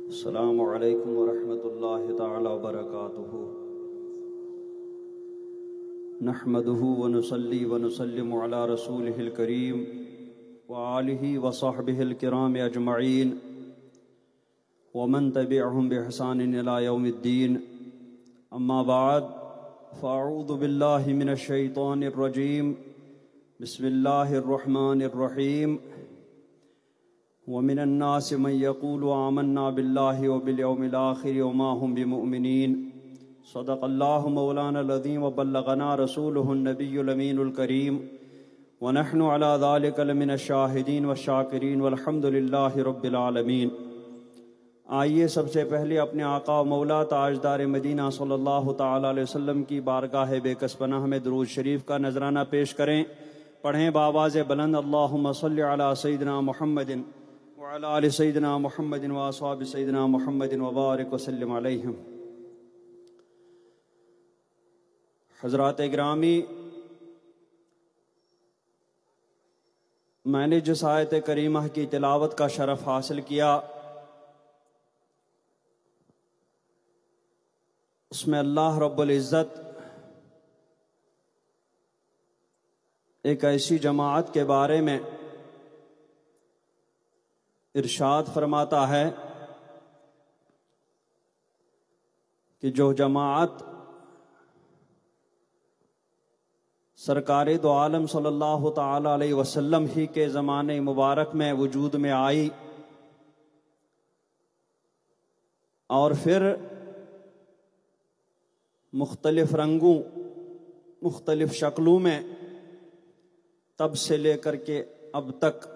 السلام علیکم ورحمۃ اللہ تعالی وبرکاتہ نحمده ونصلي ونسلم على رسوله الكريم وآلہ وصحبہ الکرام اجمعین ومن تبعهم بإحسان إلى يوم الدین اما بعد فاعوذ باللہ من الشیطان الرجیم بسم اللہ الرحمن الرحیم ومن الناس من يقول آمنا بالله وباليوم الآخر وما هم بمؤمنين صدق الله مولانا العظيم وبلغنا رسوله النبي الأمين الكريم ونحن على ذلك لمن الشاهدين والشاكرين والحمد لله رب العالمين۔ آئیے سب سے پہلے اپنے آقا و مولا تاجدار مدینہ صلی اللہ تعالی علیہ وسلم کی بارگاہ بے کس پناہ میں درود شریف کا نذرانہ پیش کریں۔ پڑھیں بآواز بلند اللہم صلی علی سیدنا محمد وعلی آل سیدنا محمد واصحاب سیدنا محمد وبارک وسلم علیہم۔ حضرات گرامی، میں نے جس آیت کریمہ کی تلاوت کا شرف حاصل کیا، اس میں اللہ رب العزت ایک ایسی جماعت کے بارے میں ارشاد فرماتا ہے کہ جو جماعت سرکار دو عالم صلی اللہ تعالی علیہ وسلم ہی کے زمانے مبارک میں وجود میں آئی اور پھر مختلف رنگوں مختلف شکلوں میں تب سے لے کر کے اب تک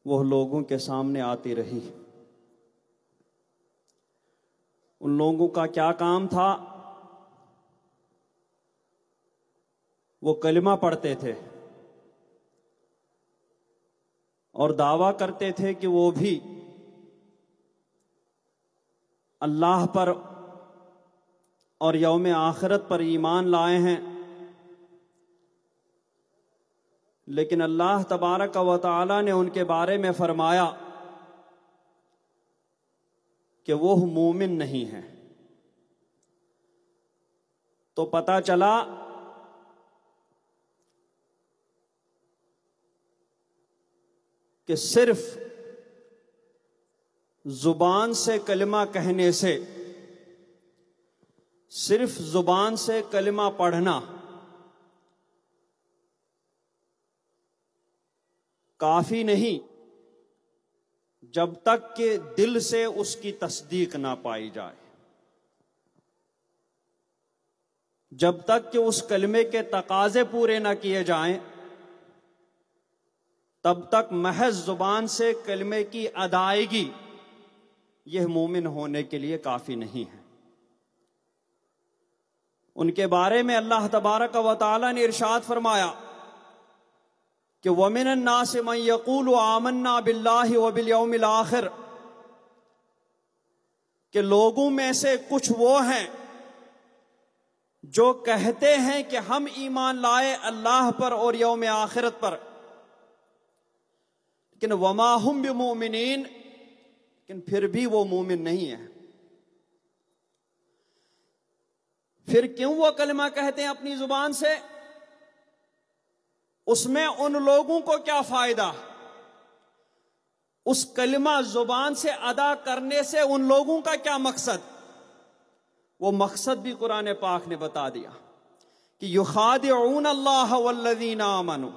وہ لوگوں کے سامنے آتی رہی۔ ان لوگوں کا کیا کام تھا؟ وہ کلمہ پڑھتے تھے اور دعویٰ کرتے تھے کہ وہ بھی اللہ پر اور یوم آخرت پر ایمان لائے ہیں، لیکن اللہ تبارک و تعالی نے ان کے بارے میں فرمایا کہ وہ مومن نہیں ہیں۔ تو پتہ چلا کہ صرف زبان سے کلمہ کہنے سے، صرف زبان سے کلمہ پڑھنا کافی نہیں جب تک کہ دل سے اس کی تصدیق نہ پائی جائے، جب تک کہ اس کلمے کے تقاضے پورے نہ کیے جائیں تب تک محض زبان سے کلمے کی ادائیگی یہ مومن ہونے کے لیے کافی نہیں ہے۔ ان کے بارے میں اللہ تبارک و تعالی نے ارشاد فرمایا کہ وَمِنَ النَّاسِ مَن يَقُولُ آمَنَّا بِاللَّهِ وَبِالْيَوْمِ الْآخِرِ، کہ لوگوں میں سے کچھ وہ ہیں جو کہتے ہیں کہ ہم ایمان لائے اللہ پر اور یوم آخرت پر، لیکن وَمَا هُمْ بِمُؤْمِنِينَ، لیکن پھر بھی وہ مومن نہیں ہیں۔ پھر کیوں وہ کلمہ کہتے ہیں اپنی زبان سے؟ اس میں ان لوگوں کو کیا فائدہ؟ اس کلمہ زبان سے ادا کرنے سے ان لوگوں کا کیا مقصد؟ وہ مقصد بھی قرآن پاک نے بتا دیا کہ یخادعون اللہ والذین آمنوا،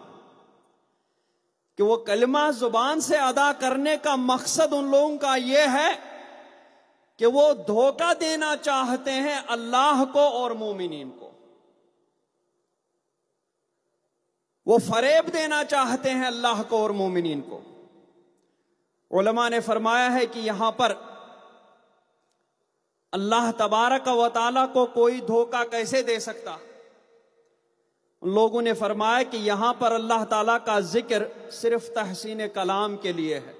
کہ وہ کلمہ زبان سے ادا کرنے کا مقصد ان لوگوں کا یہ ہے کہ وہ دھوکہ دینا چاہتے ہیں اللہ کو اور مومنین کو، وہ فریب دینا چاہتے ہیں اللہ کو اور مومنین کو۔ علماء نے فرمایا ہے کہ یہاں پر اللہ تبارک و تعالیٰ کو کوئی دھوکہ کیسے دے سکتا؟ ان لوگوں نے فرمایا کہ یہاں پر اللہ تعالیٰ کا ذکر صرف تحسین کلام کے لیے ہے،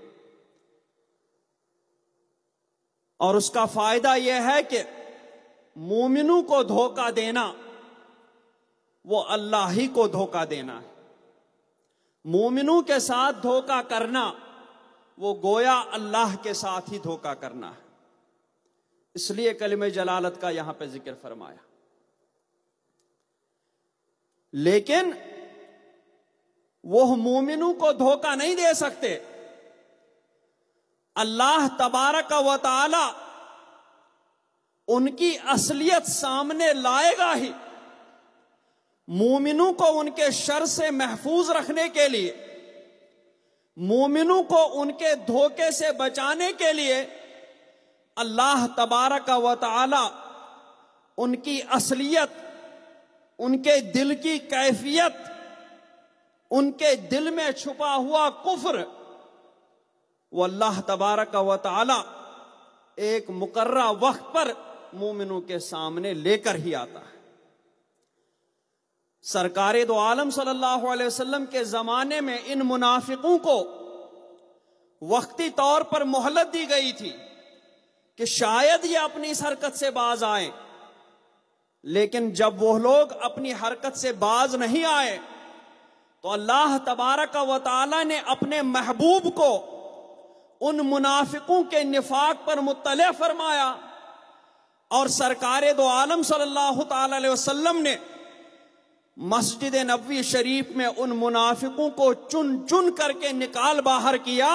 اور اس کا فائدہ یہ ہے کہ مومنوں کو دھوکہ دینا وہ اللہ ہی کو دھوکہ دینا ہے، مومنوں کے ساتھ دھوکہ کرنا وہ گویا اللہ کے ساتھ ہی دھوکہ کرنا ہے. اس لیے کلمہ جلالت کا یہاں پہ ذکر فرمایا. لیکن وہ مومنوں کو دھوکہ نہیں دے سکتے. اللہ تبارک و تعالی ان کی اصلیت سامنے لائے گا ہی. مومنوں کو ان کے شر سے محفوظ رکھنے کے لیے، مومنوں کو ان کے دھوکے سے بچانے کے لیے اللہ تبارک و تعالی ان کی اصلیت، ان کے دل کی کیفیت، ان کے دل میں چھپا ہوا کفر، وہ اللہ تبارک و تعالی ایک مقررہ وقت پر مومنوں کے سامنے لے کر ہی آتا ہے. سرکار دو عالم صلی اللہ علیہ وسلم کے زمانے میں ان منافقوں کو وقتی طور پر مہلت دی گئی تھی کہ شاید یہ اپنی اس حرکت سے باز آئیں. لیکن جب وہ لوگ اپنی حرکت سے باز نہیں آئے تو اللہ تبارک و تعالی نے اپنے محبوب کو ان منافقوں کے نفاق پر مطلع فرمایا، اور سرکار دو عالم صلی اللہ تعالی علیہ وسلم نے مسجد نبوی شریف میں ان منافقوں کو چن چن کر کے نکال باہر کیا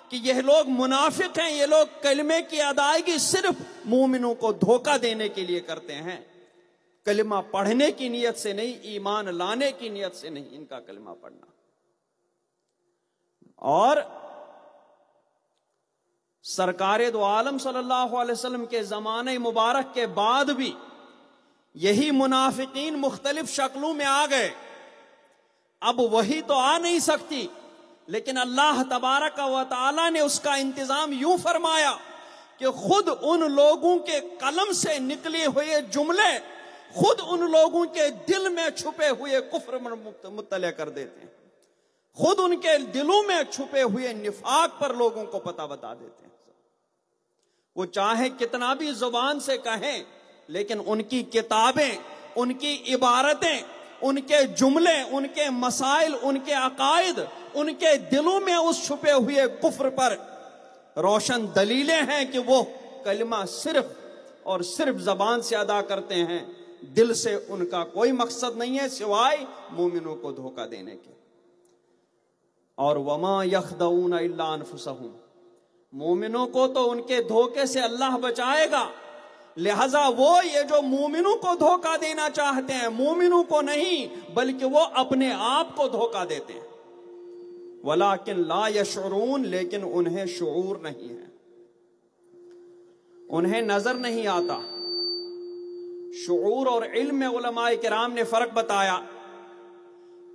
کہ یہ لوگ منافق ہیں، یہ لوگ کلمے کی ادائیگی صرف مومنوں کو دھوکہ دینے کے لیے کرتے ہیں، کلمہ پڑھنے کی نیت سے نہیں، ایمان لانے کی نیت سے نہیں ان کا کلمہ پڑھنا. اور سرکار دو عالم صلی اللہ علیہ وسلم کے زمانے مبارک کے بعد بھی یہی منافقین مختلف شکلوں میں آ گئے. اب وہی تو آ نہیں سکتی، لیکن اللہ تبارک و تعالی نے اس کا انتظام یوں فرمایا کہ خود ان لوگوں کے قلم سے نکلے ہوئے جملے خود ان لوگوں کے دل میں چھپے ہوئے کفر مطلع کر دیتے ہیں، خود ان کے دلوں میں چھپے ہوئے نفاق پر لوگوں کو پتہ بتا دیتے ہیں. وہ چاہے کتنا بھی زبان سے کہیں، لیکن ان کی کتابیں، ان کی عبارتیں، ان کے جملے، ان کے مسائل، ان کے عقائد ان کے دلوں میں اس چھپے ہوئے کفر پر روشن دلیلیں ہیں کہ وہ کلمہ صرف اور صرف زبان سے ادا کرتے ہیں، دل سے ان کا کوئی مقصد نہیں ہے سوائے مومنوں کو دھوکہ دینے کے. اور وما یخدعون الا انفسہم، مومنوں کو تو ان کے دھوکے سے اللہ بچائے گا، لہذا وہ یہ جو مومنوں کو دھوکہ دینا چاہتے ہیں، مومنوں کو نہیں بلکہ وہ اپنے آپ کو دھوکہ دیتے ہیں. ولیکن لا یشعرون، لیکن انہیں شعور نہیں ہے، انہیں نظر نہیں آتا. شعور اور علم میں علماء کرام نے فرق بتایا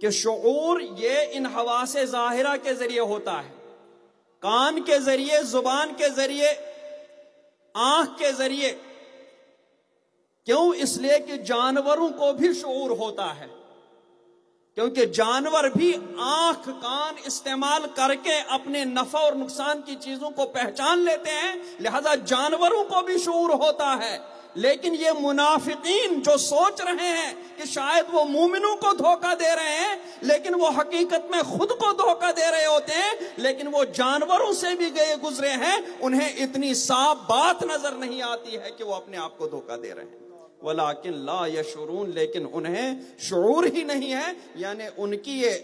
کہ شعور یہ ان حواس ظاہرہ کے ذریعے ہوتا ہے، کان کے ذریعے، زبان کے ذریعے، آنکھ کے ذریعے. کیوں؟ اس لیے کہ جانوروں کو بھی شعور ہوتا ہے، کیونکہ جانور بھی آنکھ کان استعمال کر کے اپنے نفع اور نقصان کی چیزوں کو پہچان لیتے ہیں، لہذا جانوروں کو بھی شعور ہوتا ہے. لیکن یہ منافقین جو سوچ رہے ہیں کہ شاید وہ مومنوں کو دھوکہ دے رہے ہیں، لیکن وہ حقیقت میں خود کو دھوکہ دے رہے ہوتے ہیں، لیکن وہ جانوروں سے بھی گئے گزرے ہیں، انہیں اتنی صاف بات نظر نہیں آتی ہے کہ وہ اپنے آپ کو دھوکہ دے رہے ہیں. ولیکن لا یشعرون، لیکن انہیں شعور ہی نہیں ہے، یعنی ان کی یہ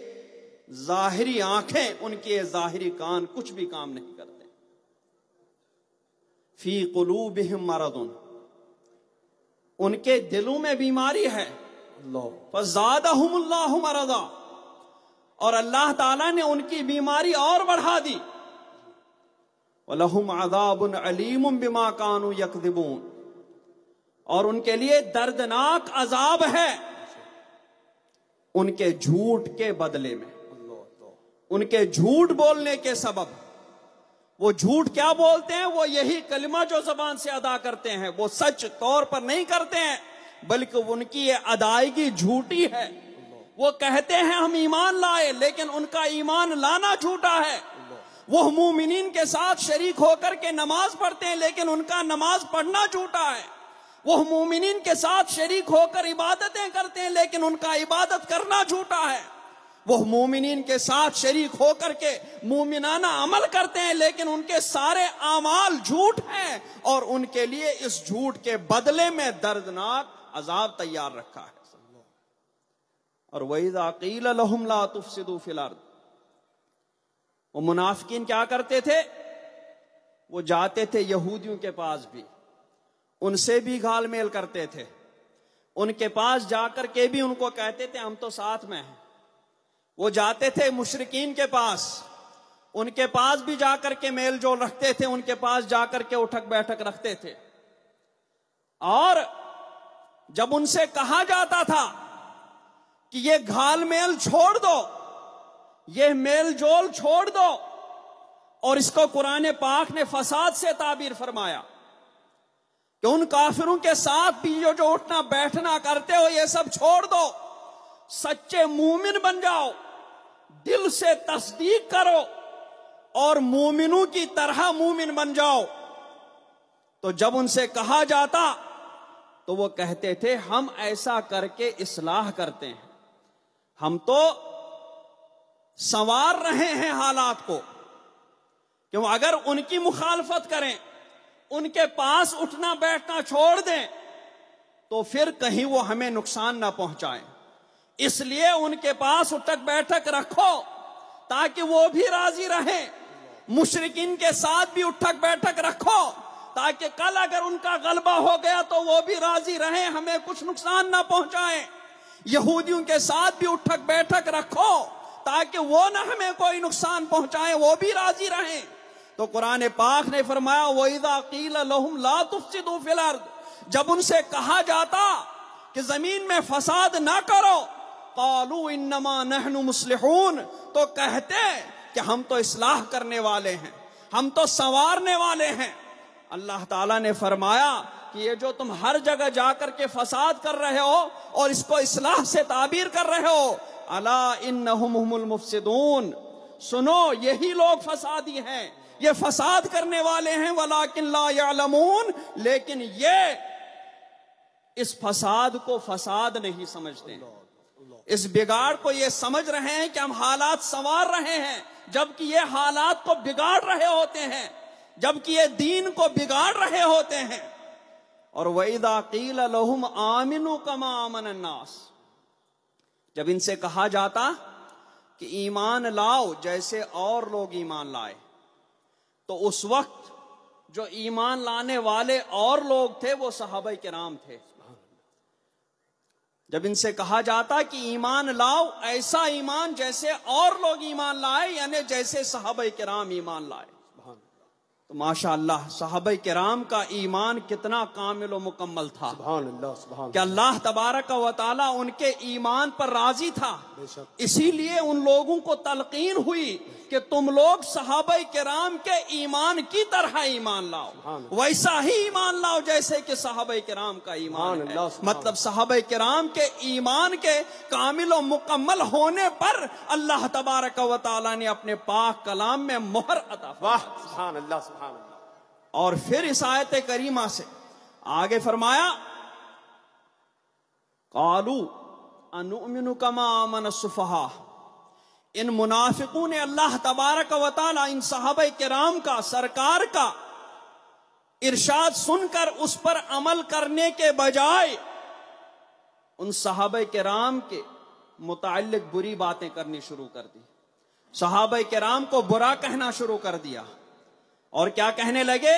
ظاہری آنکھیں، ان کے یہ ظاہری کان کچھ بھی کام نہیں کرتے. فی قلوبہم مرض، ان کے دلوں میں بیماری ہے. فزادہم اللہ مرضا، اور اللہ تعالیٰ نے ان کی بیماری اور بڑھا دی. وَلَهُمْ عَذَابٌ عَلِيمٌ بِمَا كَانُوا يَكْذِبُونَ، اور ان کے لیے دردناک عذاب ہے ان کے جھوٹ کے بدلے میں، ان کے جھوٹ بولنے کے سبب. وہ جھوٹ کیا بولتے ہیں؟ وہ یہی کلمہ جو زبان سے ادا کرتے ہیں وہ سچ طور پر نہیں کرتے ہیں، بلکہ ان کی یہ ادائیگی جھوٹی ہے. وہ کہتے ہیں ہم ایمان لائے، لیکن ان کا ایمان لانا جھوٹا ہے. وہ مومنین کے ساتھ شریک ہو کر کے نماز پڑھتے ہیں، لیکن ان کا نماز پڑھنا جھوٹا ہے. وہ مومنین کے ساتھ شریک ہو کر عبادتیں کرتے ہیں، لیکن ان کا عبادت کرنا جھوٹا ہے. وہ مومنین کے ساتھ شریک ہو کر کے مومنانہ عمل کرتے ہیں، لیکن ان کے سارے اعمال جھوٹ ہیں، اور ان کے لیے اس جھوٹ کے بدلے میں دردناک عذاب تیار رکھا ہے۔ اور وَإِذَا قِيلَ لَهُمْ لَا تُفْسِدُوا فِي الْأَرْضِ، وہ منافقین کیا کرتے تھے؟ وہ جاتے تھے یہودیوں کے پاس بھی، ان سے بھی گھال میل کرتے تھے، ان کے پاس جا کر کے بھی ان کو کہتے تھے ہم تو ساتھ میں ہیں۔ وہ جاتے تھے مشرکین کے پاس، ان کے پاس بھی جا کر کے میل جول رکھتے تھے، ان کے پاس جا کر کے اٹھک بیٹھک رکھتے تھے، اور جب ان سے کہا جاتا تھا کہ یہ گھال میل چھوڑ دو، یہ میل جول چھوڑ دو، اور اس کو قرآن پاک نے فساد سے تعبیر فرمایا کہ ان کافروں کے ساتھ بھی جو اٹھنا بیٹھنا کرتے ہو یہ سب چھوڑ دو، سچے مومن بن جاؤ، دل سے تصدیق کرو اور مومنوں کی طرح مومن بن جاؤ۔ تو جب ان سے کہا جاتا تو وہ کہتے تھے ہم ایسا کر کے اصلاح کرتے ہیں، ہم تو سنوار رہے ہیں حالات کو، کیوں اگر ان کی مخالفت کریں، ان کے پاس اٹھنا بیٹھنا چھوڑ دیں تو پھر کہیں وہ ہمیں نقصان نہ پہنچائیں، اس لیے ان کے پاس اٹھک بیٹھک رکھو تاکہ وہ بھی راضی رہیں، مشرکین کے ساتھ بھی اٹھک بیٹھک رکھو تاکہ کل اگر ان کا غلبہ ہو گیا تو وہ بھی راضی رہیں، ہمیں کچھ نقصان نہ پہنچائیں، یہودیوں کے ساتھ بھی اٹھک بیٹھک رکھو تاکہ وہ نہ ہمیں کوئی نقصان پہنچائیں، وہ بھی راضی رہیں۔ تو قرآن پاک نے فرمایا وَإِذَا قِيلَ لَهُمْ لَا تُفْسِدُوا فِي الْأَرْضِ، جب ان سے کہا جاتا کہ زمین میں فساد نہ کرو، قَالُوا إِنَّمَا نَحْنُ مُصْلِحُونَ، تو کہتے کہ ہم تو اصلاح کرنے والے ہیں، ہم تو سنوارنے والے ہیں۔ اللہ تعالیٰ نے فرمایا کہ یہ جو تم ہر جگہ جا کر کے فساد کر رہے ہو اور اس کو اصلاح سے تعبیر کر رہے ہو، الا انہم ہم المفسدون، سنو یہی لوگ فسادی ہیں، یہ فساد کرنے والے ہیں، ولکن لا یعلمون، لیکن یہ اس فساد کو فساد نہیں سمجھتے، اس بگاڑ کو یہ سمجھ رہے ہیں کہ ہم حالات سنوار رہے ہیں، جبکہ یہ حالات کو بگاڑ رہے ہوتے ہیں، جبکہ یہ دین کو بگاڑ رہے ہوتے ہیں۔ اور وَإِذَا قِيلَ لَهُمْ آمِنُوا كَمَا آمَنَ النَّاسِ، جب ان سے کہا جاتا کہ ایمان لاؤ جیسے اور لوگ ایمان لائے، تو اس وقت جو ایمان لانے والے اور لوگ تھے وہ صحابہ کرام تھے۔ جب ان سے کہا جاتا کہ ایمان لاؤ ایسا ایمان جیسے اور لوگ ایمان لائے، یعنی جیسے صحابہ کرام ایمان لائے، تو ماشاءاللہ صحابہ کرام کا ایمان کتنا کامل و مکمل تھا، سبحان اللہ سبحان کہ اللہ تبارک و تعالی ان کے ایمان پر راضی تھا، اسی لیے ان لوگوں کو تلقین ہوئی کہ تم لوگ صحابہ کرام کے ایمان کی طرح ایمان لاؤ، ویسا ہی ایمان لاؤ جیسے کہ صحابہ کرام کا ایمان ہے۔ مطلب صحابہ کرام کے ایمان کے کامل و مکمل ہونے پر اللہ تبارک و تعالی نے اپنے پاک کلام میں مہر عطا فرمائی۔ سبحان اللہ سبحان اللہ۔ اور پھر اس آیت کریمہ سے آگے فرمایا قَالُوا أَنُؤْمِنُ كَمَا آمَنَ السُّفَهَاءُ، ان منافقوں نے اللہ تبارک و تعالی ان صحابہ کرام کا، سرکار کا ارشاد سن کر اس پر عمل کرنے کے بجائے ان صحابہ کرام کے متعلق بری باتیں کرنی شروع کر دی، صحابہ کرام کو برا کہنا شروع کر دیا، اور کیا کہنے لگے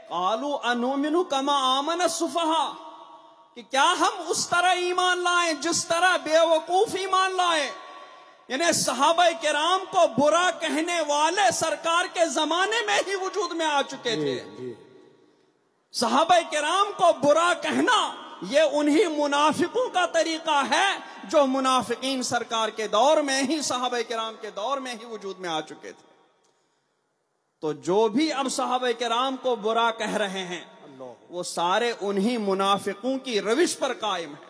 قَالُوا أَنُؤْمِنُ كَمَا آمَنَ السُّفَهَاءُ، کہ کیا ہم اس طرح ایمان لائیں جس طرح بے وقوف ایمان لائیں، یعنی صحابہ کرام کو برا کہنے والے سرکار کے زمانے میں ہی وجود میں آ چکے تھے۔ صحابہ کرام کو برا کہنا یہ انہی منافقوں کا طریقہ ہے جو منافقین سرکار کے دور میں ہی، صحابہ کرام کے دور میں ہی وجود میں آ چکے تھے۔ تو جو بھی اب صحابہ کرام کو برا کہہ رہے ہیں وہ سارے انہی منافقوں کی روش پر قائم ہے،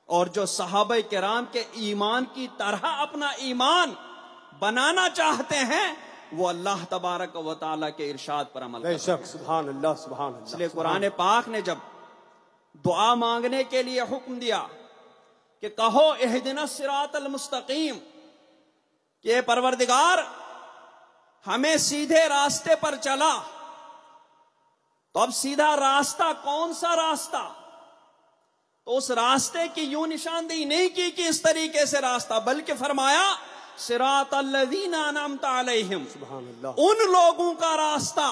اور جو صحابہ کرام کے ایمان کی طرح اپنا ایمان بنانا چاہتے ہیں وہ اللہ تبارک و تعالیٰ کے ارشاد پر عمل کرتے ہیں۔ سبحان اللہ سبحان اللہ۔ اس لیے قرآن پاک نے جب دعا مانگنے کے لیے حکم دیا کہ کہو اہدنا الصراط المستقیم، کہ پروردگار ہمیں سیدھے راستے پر چلا. تو اب سیدھا راستہ کون سا راستہ؟ تو اس راستے کی یوں نشاندہی نہیں کی کہ اس طریقے سے راستہ، بلکہ فرمایا صراط الذین انعمت علیہم، سبحان اللہ. ان لوگوں کا راستہ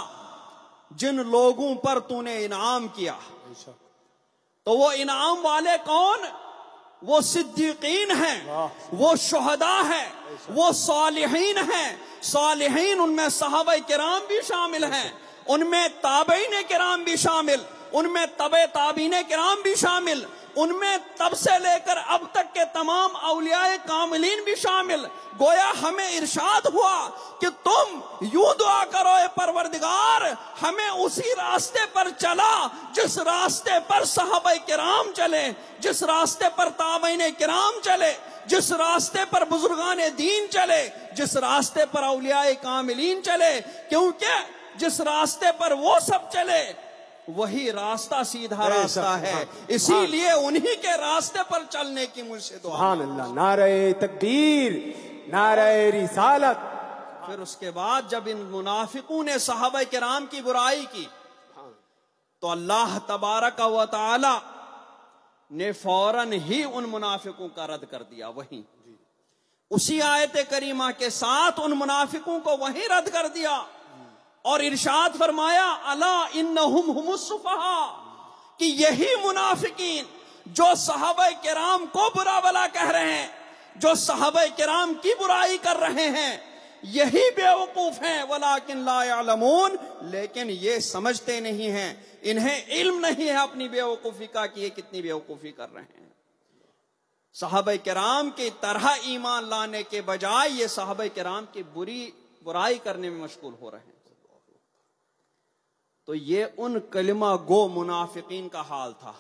جن لوگوں پر تو نے انعام کیا. بے شک. تو وہ انعام والے کون؟ وہ صدیقین ہیں، وہ شہداء ہیں، وہ صالحین ہیں. صالحین ان میں صحابہ کرام بھی شامل ہیں، ان میں تابعین کرام بھی شامل، ان میں تبع تابعین کرام بھی شامل، ان میں تب سے لے کر اب تک کے تمام اولیاء کاملین بھی شامل. گویا ہمیں ارشاد ہوا کہ تم یوں دعا کرو اے پروردگار ہمیں اسی راستے پر چلا جس راستے پر صحابہ کرام چلے، جس راستے پر تابعین کرام چلے، جس راستے پر بزرگان دین چلے، جس راستے پر اولیاء کاملین چلے. کیونکہ جس راستے پر وہ سب چلے وہی راستہ سیدھا راستہ ہے. اسی لیے انہی کے راستے پر چلنے کی مجھ سے دعا. سبحان اللہ. نعرہ تکبیر، نعرہ رسالت. پھر اس کے بعد جب ان منافقوں نے صحابہ کرام کی برائی کی تو اللہ تبارک و تعالی نے فوراً ہی ان منافقوں کا رد کر دیا. وہیں اسی آیت کریمہ کے ساتھ ان منافقوں کو وہیں رد کر دیا اور ارشاد فرمایا الا انہم ہم السفہاء، کہ یہی منافقین جو صحابہ کرام کو برا بلا کہہ رہے ہیں، جو صحابہ کرام کی برائی کر رہے ہیں، یہی بیوقوف ہیں. ولکن لا یعلمون، لیکن یہ سمجھتے نہیں ہیں، انہیں علم نہیں ہے اپنی بیوقوفی کا کہ یہ کتنی بیوقوفی کر رہے ہیں. صحابہ کرام کی طرح ایمان لانے کے بجائے یہ صحابہ کرام کی برائی کرنے میں مشغول ہو رہے ہیں. تو یہ ان کلمہ گو منافقین کا حال تھا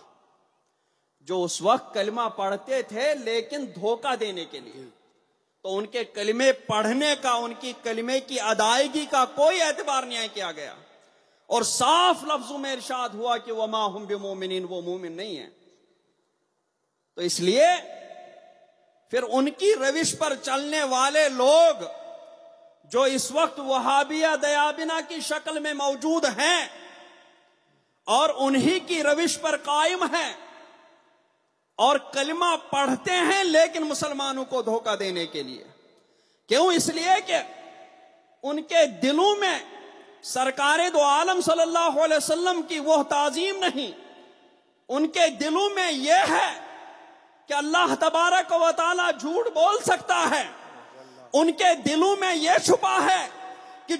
جو اس وقت کلمہ پڑھتے تھے لیکن دھوکہ دینے کے لیے. تو ان کے کلمے پڑھنے کا، ان کی کلمے کی ادائیگی کا کوئی اعتبار نہیں کیا گیا اور صاف لفظوں میں ارشاد ہوا کہ وما ہم بمومنین، وہ مومن نہیں ہیں. تو اس لیے پھر ان کی روش پر چلنے والے لوگ جو اس وقت وہابیہ دیابنا کی شکل میں موجود ہیں اور انہی کی روش پر قائم ہیں اور کلمہ پڑھتے ہیں لیکن مسلمانوں کو دھوکہ دینے کے لیے. کیوں؟ اس لیے کہ ان کے دلوں میں سرکار دو عالم صلی اللہ علیہ وسلم کی وہ تعظیم نہیں. ان کے دلوں میں یہ ہے کہ اللہ تبارک و تعالی جھوٹ بول سکتا ہے. ان کے دلوں میں یہ چھپا ہے کہ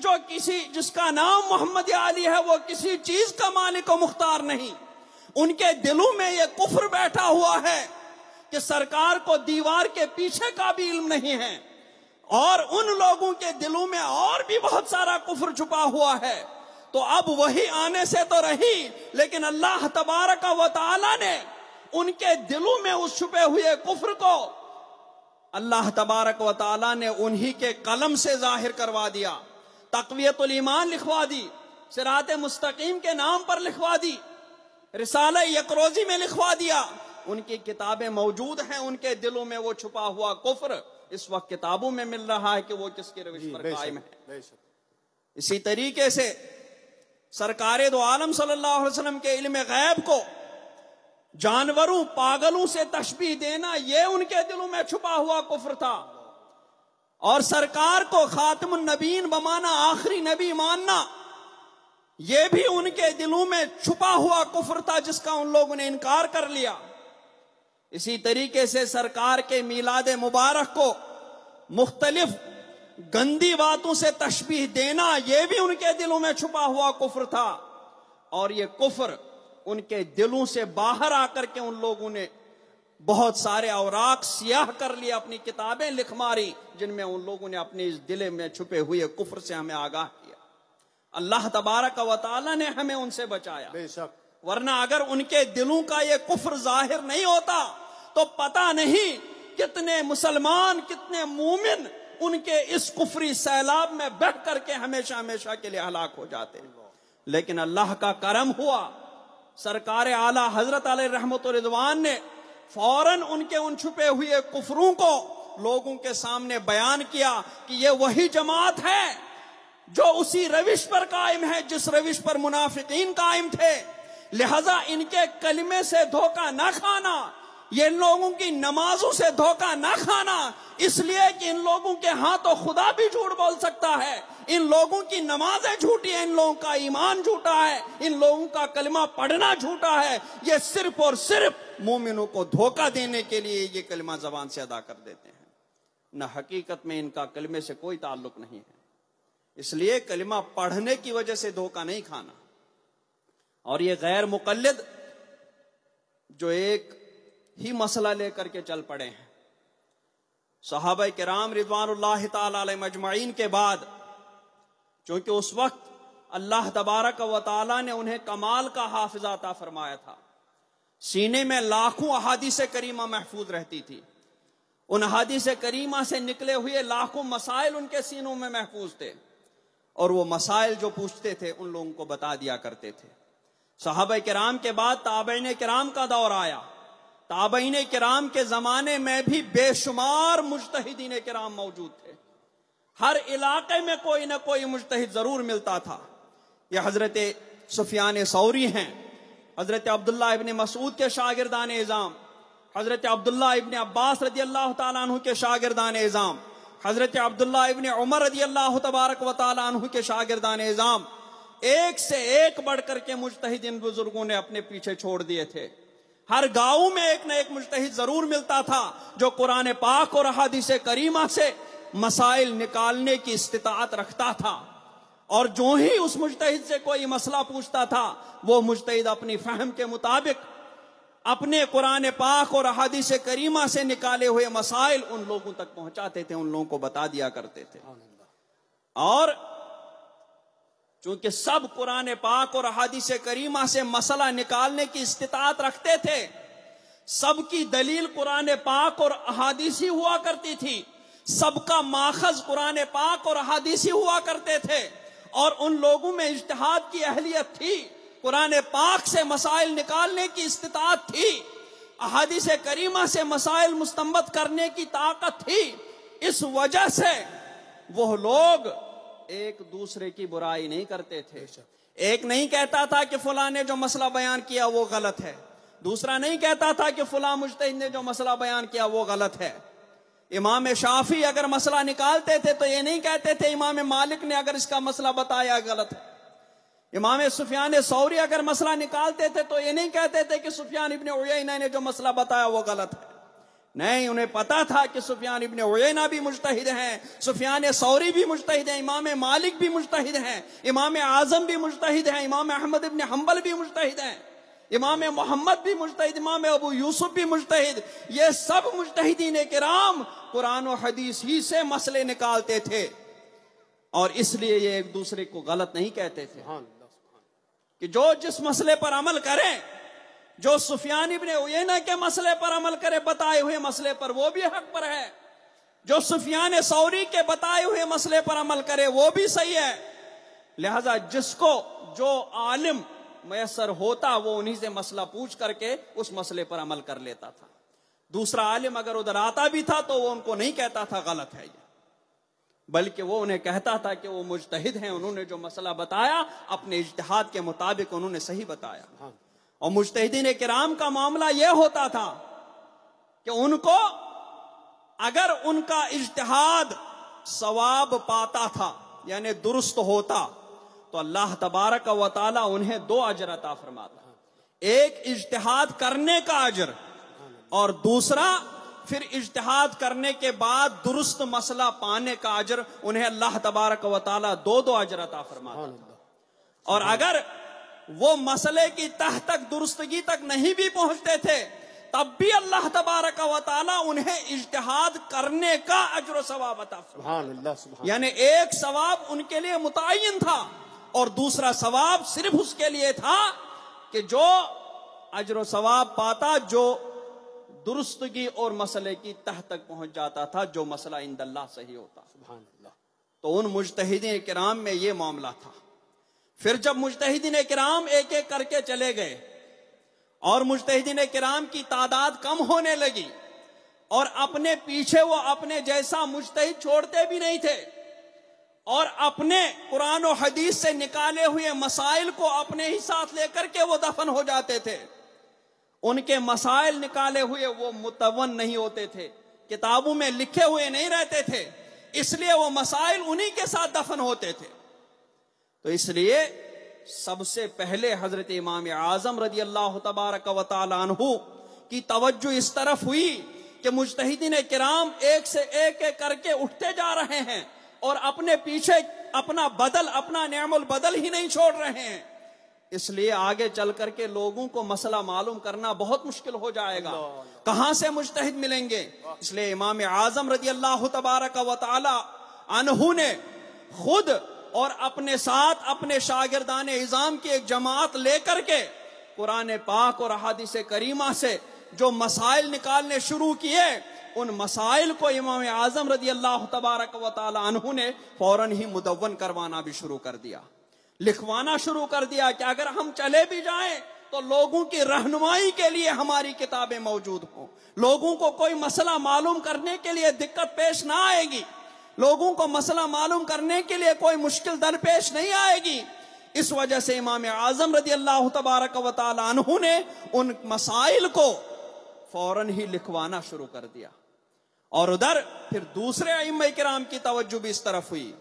جس کا نام محمد علی ہے وہ کسی چیز کا مالک و مختار نہیں. ان کے دلوں میں یہ کفر بیٹھا ہوا ہے کہ سرکار کو دیوار کے پیچھے کا بھی علم نہیں ہے. اور ان لوگوں کے دلوں میں اور بھی بہت سارا کفر چھپا ہوا ہے. تو اب وہی آنے سے تو رہی، لیکن اللہ تبارک و تعالی نے ان کے دلوں میں اس چھپے ہوئے کفر کو اللہ تبارک و تعالی نے انہی کے قلم سے ظاہر کروا دیا. تقویت الایمان لکھوا دی، صراط مستقیم کے نام پر لکھوا دی، رسالہ یکروزی میں لکھوا دیا. ان کی کتابیں موجود ہیں، ان کے دلوں میں وہ چھپا ہوا کفر اس وقت کتابوں میں مل رہا ہے کہ وہ کس کی روش پر قائم ہے. اسی طریقے سے سرکار دو عالم صلی اللہ علیہ وسلم کے علم غیب کو جانوروں، پاگلوں سے تشبیہ دینا، یہ ان کے دلوں میں چھپا ہوا کفر تھا. اور سرکار کو خاتم النبیین بمانا آخری نبی ماننا، یہ بھی ان کے دلوں میں چھپا ہوا کفر تھا جس کا ان لوگوں نے انکار کر لیا. اسی طریقے سے سرکار کے میلاد مبارک کو مختلف گندی باتوں سے تشبیہ دینا، یہ بھی ان کے دلوں میں چھپا ہوا کفر تھا. اور یہ کفر ان کے دلوں سے باہر آ کر کے ان لوگوں نے بہت سارے اوراق سیاہ کر لیے، اپنی کتابیں لکھ ماری جن میں ان لوگوں نے اپنے اس دل میں چھپے ہوئے کفر سے ہمیں آگاہ کیا. اللہ تبارک و تعالی نے ہمیں ان سے بچایا. بے شک. ورنہ اگر ان کے دلوں کا یہ کفر ظاہر نہیں ہوتا تو پتہ نہیں کتنے مسلمان، کتنے مومن ان کے اس کفری سیلاب میں بہہ کر کے ہمیشہ ہمیشہ کے لیے ہلاک ہو جاتے. لیکن اللہ کا کرم ہوا، سرکار اعلیٰ حضرت علیہ رحمت و رضوان نے فوراً ان کے ان چھپے ہوئے کفروں کو لوگوں کے سامنے بیان کیا کہ یہ وہی جماعت ہے جو اسی روش پر قائم ہے جس روش پر منافقین قائم تھے، لہذا ان کے کلمے سے دھوکہ نہ کھانا، یہ ان لوگوں کی نمازوں سے دھوکہ نہ کھانا، اس لیے کہ ان لوگوں کے ہاں تو خدا بھی جھوٹ بول سکتا ہے، ان لوگوں کی نمازیں جھوٹی ہیں، ان لوگوں کا ایمان جھوٹا ہے، ان لوگوں کا کلمہ پڑھنا جھوٹا ہے، یہ صرف اور صرف مومنوں کو دھوکہ دینے کے لیے یہ کلمہ زبان سے ادا کر دیتے ہیں، نہ حقیقت میں ان کا کلمے سے کوئی تعلق نہیں ہے۔ اس لیے کلمہ پڑھنے کی وجہ سے دھوکہ نہیں کھانا۔ اور یہ غیر مقلد جو ایک ہی مسئلہ لے کر کے چل پڑے ہیں، صحابہ کرام رضوان اللہ تعالی علیہم اجمعین کے بعد، چونکہ اس وقت اللہ تبارک و تعالی نے انہیں کمال کا حافظہ عطا فرمایا تھا، سینے میں لاکھوں احادیث کریمہ محفوظ رہتی تھی، ان احادیث کریمہ سے نکلے ہوئے لاکھوں مسائل ان کے سینوں میں محفوظ تھے، اور وہ مسائل جو پوچھتے تھے ان لوگوں کو بتا دیا کرتے تھے۔ صحابہ کرام کے بعد تابعین کرام کا دور آیا، تابعین کرام کے زمانے میں بھی بے شمار مجتہدین کرام موجود تھے، ہر علاقے میں کوئی نہ کوئی مجتہد ضرور ملتا تھا۔ یہ حضرت سفیان ثوری ہیں، حضرت عبداللہ ابن مسعود کے شاگردان اعظام، حضرت عبداللہ ابن عباس رضی اللہ تعالیٰ عنہ کے شاگردان اعظام، حضرت عبداللہ ابن عمر رضی اللہ تبارک و تعالیٰ عنہ کے شاگردان اعظام، ایک سے ایک بڑھ کر کے مجتہد ان بزرگوں نے اپنے پیچھے چھوڑ دیے تھے۔ ہر گاؤں میں ایک نہ ایک مجتہد ضرور ملتا تھا جو قرآن پاک اور احادیث کریمہ سے مسائل نکالنے کی استطاعت رکھتا تھا، اور جو ہی اس مجتہد سے کوئی مسئلہ پوچھتا تھا وہ مجتہد اپنی فہم کے مطابق اپنے قرآن پاک اور احادیث کریمہ سے نکالے ہوئے مسائل ان لوگوں تک پہنچاتے تھے، ان لوگوں کو بتا دیا کرتے تھے۔ اور چونکہ سب قرآن پاک اور احادیث کریمہ سے مسئلہ نکالنے کی استطاعت رکھتے تھے، سب کی دلیل قرآن پاک اور احادیث ہی ہوا کرتی تھی، سب کا ماخذ قرآن پاک اور احادیث ہی ہوا کرتے تھے، اور ان لوگوں میں اجتہاد کی اہلیت تھی، قرآن پاک سے مسائل نکالنے کی استطاعت تھی، احادیث کریمہ سے مسائل مستنبط کرنے کی طاقت تھی۔ اس وجہ سے وہ لوگ ایک دوسرے کی برائی نہیں کرتے تھے، ایک نہیں کہتا تھا کہ فلاں نے جو مسئلہ بیان کیا وہ غلط ہے، دوسرا نہیں کہتا تھا کہ فلاں مجتہد نے جو مسئلہ بیان کیا وہ غلط ہے۔ امام شافعی اگر مسئلہ نکالتے تھے تو یہ نہیں کہتے تھے امام مالک نے اگر اس کا مسئلہ بتایا غلط ہے، امام سفیان ثوری اگر مسئلہ نکالتے تھے تو یہ نہیں کہتے تھے کہ سفیان ابن عیینہ نے جو مسئلہ بتایا وہ غلط ہے، نہیں، انہیں پتا تھا کہ سفیان ابن عیینہ بھی مجتہد ہیں، سفیان ثوری بھی مجتہد ہیں، امام مالک بھی مجتہد ہیں، امام اعظم بھی مجتہد ہیں، امام احمد ابن حنبل بھی مجتہد ہیں، امام محمد بھی مجتہد، امام ابو یوسف بھی مجتہد، یہ سب مجتہدین کرام قرآن و حدیث ہی سے مسئلے نکالتے تھے، اور اس لیے یہ ایک دوسرے کو غلط نہیں کہتے تھے کہ جو جس مسئلے پر عمل کریں، جو سفیان ابن عیینہ کے مسئلے پر عمل کرے بتائے ہوئے مسئلے پر وہ بھی حق پر ہے، جو سفیان ثوری کے بتائے ہوئے مسئلے پر عمل کرے وہ بھی صحیح ہے۔ لہذا جس کو جو عالم میسر ہوتا وہ انہی سے مسئلہ پوچھ کر کے اس مسئلے پر عمل کر لیتا تھا، دوسرا عالم اگر ادھر آتا بھی تھا تو وہ ان کو نہیں کہتا تھا غلط ہے یہ، بلکہ وہ انہیں کہتا تھا کہ وہ مجتہد ہیں، انہوں نے جو مسئلہ بتایا اپنے اجتہاد کے مطابق انہوں نے صحیح بتایا۔ اور مجتہدین کرام کا معاملہ یہ ہوتا تھا کہ ان کو اگر ان کا اجتہاد ثواب پاتا تھا یعنی درست ہوتا تو اللہ تبارک و تعالی انہیں 2 اجر عطا فرماتا، ایک اجتہاد کرنے کا اجر، اور دوسرا پھر اجتہاد کرنے کے بعد درست مسئلہ پانے کا اجر، انہیں اللہ تبارک و تعالی 2 اجر عطا فرماتا تھا۔ اور اگر وہ مسئلے کی تہ تک درستگی تک نہیں بھی پہنچتے تھے تب بھی اللہ تبارک و تعالی انہیں اجتہاد کرنے کا اجر و ثواب عطا فرماتا، یعنی ایک ثواب ان کے لیے متعین تھا اور دوسرا ثواب صرف اس کے لیے تھا کہ جو اجر و ثواب پاتا جو درستگی اور مسئلے کی تہ تک پہنچ جاتا تھا، جو مسئلہ عند اللہ صحیح ہوتا۔ تو ان مجتہدین کرام میں یہ معاملہ تھا۔ پھر جب مجتہدین کرام ایک ایک کر کے چلے گئے اور مجتہدین کرام کی تعداد کم ہونے لگی اور اپنے پیچھے وہ اپنے جیسا مجتہد چھوڑتے بھی نہیں تھے، اور اپنے قرآن و حدیث سے نکالے ہوئے مسائل کو اپنے ہی ساتھ لے کر کے وہ دفن ہو جاتے تھے۔ ان کے مسائل نکالے ہوئے وہ مدون نہیں ہوتے تھے، کتابوں میں لکھے ہوئے نہیں رہتے تھے، اس لیے وہ مسائل انہی کے ساتھ دفن ہوتے تھے۔ تو اس لیے سب سے پہلے حضرت امام اعظم رضی اللہ تبارک و تعالی عنہ کی توجہ اس طرف ہوئی کہ مجتہدین کرام ایک سے ایک کر کے اٹھتے جا رہے ہیں اور اپنے پیچھے اپنا نعم البدل ہی نہیں چھوڑ رہے ہیں، اس لیے آگے چل کر کے لوگوں کو مسئلہ معلوم کرنا بہت مشکل ہو جائے گا، کہاں سے مجتہد ملیں گے۔ اس لیے امام اعظم رضی اللہ تبارک و تعالی عنہ نے خود اور اپنے ساتھ اپنے شاگردان اعظام کی ایک جماعت لے کر کے قرآن پاک اور احادیث کریمہ سے جو مسائل نکالنے شروع کیے، ان مسائل کو امام اعظم رضی اللہ تبارک و تعالی عنہ نے فوراً ہی مدون کروانا بھی شروع کر دیا، لکھوانا شروع کر دیا کہ اگر ہم چلے بھی جائیں تو لوگوں کی رہنمائی کے لیے ہماری کتابیں موجود ہوں، لوگوں کو کوئی مسئلہ معلوم کرنے کے لیے دقت پیش نہ آئے گی، لوگوں کو مسئلہ معلوم کرنے کے لیے کوئی مشکل درپیش نہیں آئے گی۔ اس وجہ سے امام اعظم رضی اللہ تبارک و تعالی عنہ نے ان مسائل کو فوراً ہی لکھوانا شروع کر دیا، اور ادھر پھر دوسرے ائمہ کرام کی توجہ بھی اس طرف ہوئی۔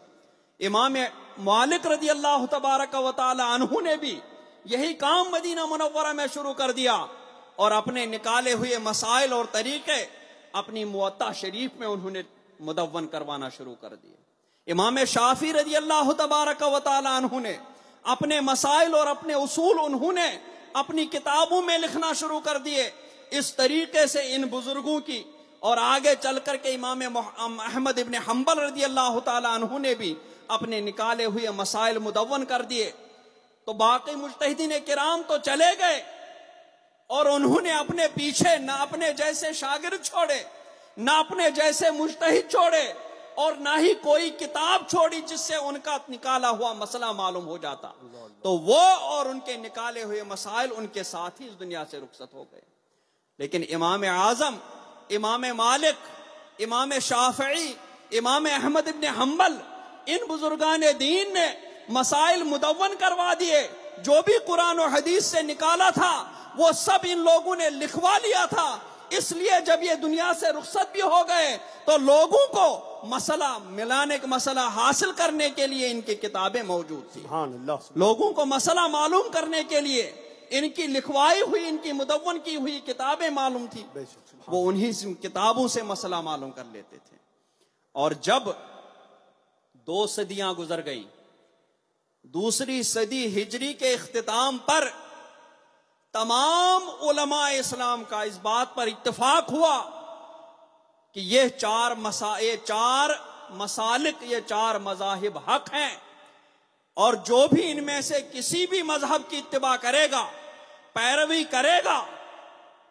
امام مالک رضی اللہ تبارک و تعالی عنہ نے بھی یہی کام مدینہ منورہ میں شروع کر دیا، اور اپنے نکالے ہوئے مسائل اور طریقے اپنی موطا شریف میں انہوں نے مدون کروانا شروع کر دیے۔ امام شافعی رضی اللہ تبارک و تعالی عنہ نے اپنے مسائل اور اپنے اصول انہوں نے اپنی کتابوں میں لکھنا شروع کر دیے۔ اس طریقے سے ان بزرگوں کی، اور آگے چل کر کے امام احمد ابن حنبل رضی اللہ تعالی عنہ نے بھی اپنے نکالے ہوئے مسائل مدون کر دیے۔ تو باقی مجتہدین کرام تو چلے گئے، اور انہوں نے اپنے پیچھے نہ اپنے جیسے شاگرد چھوڑے، نہ اپنے جیسے مجتہد چھوڑے، اور نہ ہی کوئی کتاب چھوڑی جس سے ان کا نکالا ہوا مسئلہ معلوم ہو جاتا۔ تو وہ اور ان کے نکالے ہوئے مسائل ان کے ساتھ ہی اس دنیا سے رخصت ہو گئے۔ لیکن امام اعظم، امام مالک، امام شافعی، امام احمد ابن حنبل، ان بزرگان دین نے مسائل مدون کروا دیے، جو بھی قرآن و حدیث سے نکالا تھا وہ سب ان لوگوں نے لکھوا لیا تھا۔ اس لیے جب یہ دنیا سے رخصت بھی ہو گئے تو لوگوں کو مسئلہ حاصل کرنے کے لیے ان کی کتابیں موجود تھی، لوگوں کو مسئلہ معلوم کرنے کے لیے ان کی لکھوائی ہوئی، ان کی مدون کی ہوئی کتابیں معلوم تھی، وہ انہی کتابوں سے مسئلہ معلوم کر لیتے تھے۔ اور جب 2 صدیاں گزر گئیں، دوسری صدی ہجری کے اختتام پر تمام علماء اسلام کا اس بات پر اتفاق ہوا کہ یہ 4 مسالک، یہ 4 مذاہب حق ہیں، اور جو بھی ان میں سے کسی بھی مذہب کی اتباع کرے گا، پیروی کرے گا،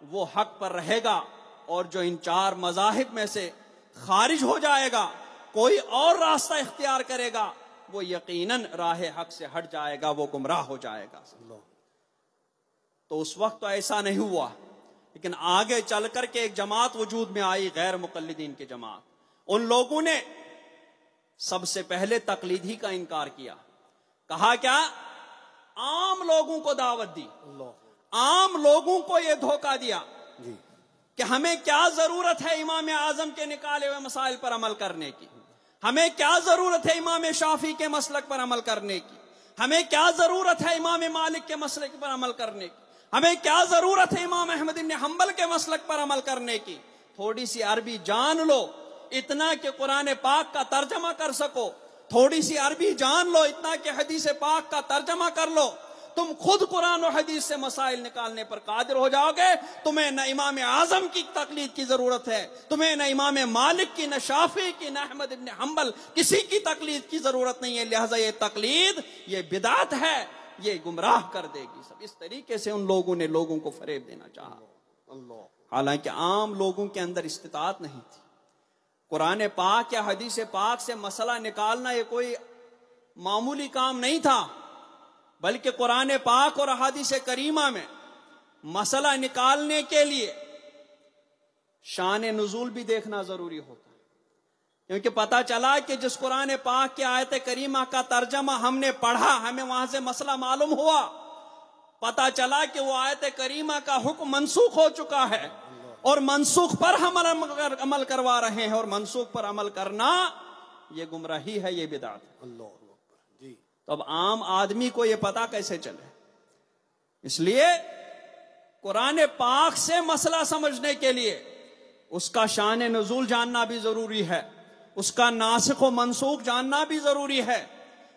وہ حق پر رہے گا، اور جو ان 4 مذاہب میں سے خارج ہو جائے گا، کوئی اور راستہ اختیار کرے گا، وہ یقیناً راہ حق سے ہٹ جائے گا، وہ گمراہ ہو جائے گا۔ تو اس وقت تو ایسا نہیں ہوا، لیکن آگے چل کر کے ایک جماعت وجود میں آئی، غیر مقلدین کی جماعت۔ ان لوگوں نے سب سے پہلے تقلید ہی کا انکار کیا، کہا کیا؟ عام لوگوں کو دعوت دی، عام لوگوں کو یہ دھوکہ دیا کہ ہمیں کیا ضرورت ہے امام اعظم کے نکالے ہوئے مسائل پر عمل کرنے کی، ہمیں کیا ضرورت ہے امام شافعی کے مسلک پر عمل کرنے کی، ہمیں کیا ضرورت ہے امام مالک کے مسلک پر عمل کرنے کی، ہمیں کیا ضرورت ہے امام احمد بن حنبل کے مسلک پر عمل کرنے کی، تھوڑی سی عربی جان لو اتنا کہ قرآن پاک کا ترجمہ کر سکو، تھوڑی سی عربی جان لو اتنا کہ حدیث پاک کا ترجمہ کر لو، تم خود قرآن و حدیث سے مسائل نکالنے پر قادر ہو جاؤ گے۔ تمہیں نہ امام اعظم کی تقلید کی ضرورت ہے، تمہیں نہ امام مالک کی، نہ شافعی کی، نہ احمد بن حنبل، کسی کی تقلید کی ضرورت نہیں ہے، لہذا یہ تقلید یہ بدعت ہے، یہ گمراہ کر دے گی۔ سب اس طریقے سے ان لوگوں نے لوگوں کو فریب دینا چاہا، حالانکہ عام لوگوں کے اندر استطاعت نہیں تھی۔ قرآن پاک یا حدیث پاک سے مسئلہ نکالنا یہ کوئی معمولی کام نہیں تھا، بلکہ قرآن پاک اور احادیث کریمہ میں مسئلہ نکالنے کے لیے شان نزول بھی دیکھنا ضروری ہوتا ہے، کیونکہ پتا چلا کہ جس قرآن پاک کی آیت کریمہ کا ترجمہ ہم نے پڑھا، ہمیں وہاں سے مسئلہ معلوم ہوا، پتا چلا کہ وہ آیت کریمہ کا حکم منسوخ ہو چکا ہے، اور منسوخ پر ہم عمل کروا رہے ہیں، اور منسوخ پر عمل کرنا یہ گمراہی ہے، یہ بدعت ہے۔ جی تو اب عام آدمی کو یہ پتا کیسے چلے؟ اس لیے قرآن پاک سے مسئلہ سمجھنے کے لیے اس کا شان نزول جاننا بھی ضروری ہے، اس کا ناسخ و منسوخ جاننا بھی ضروری ہے،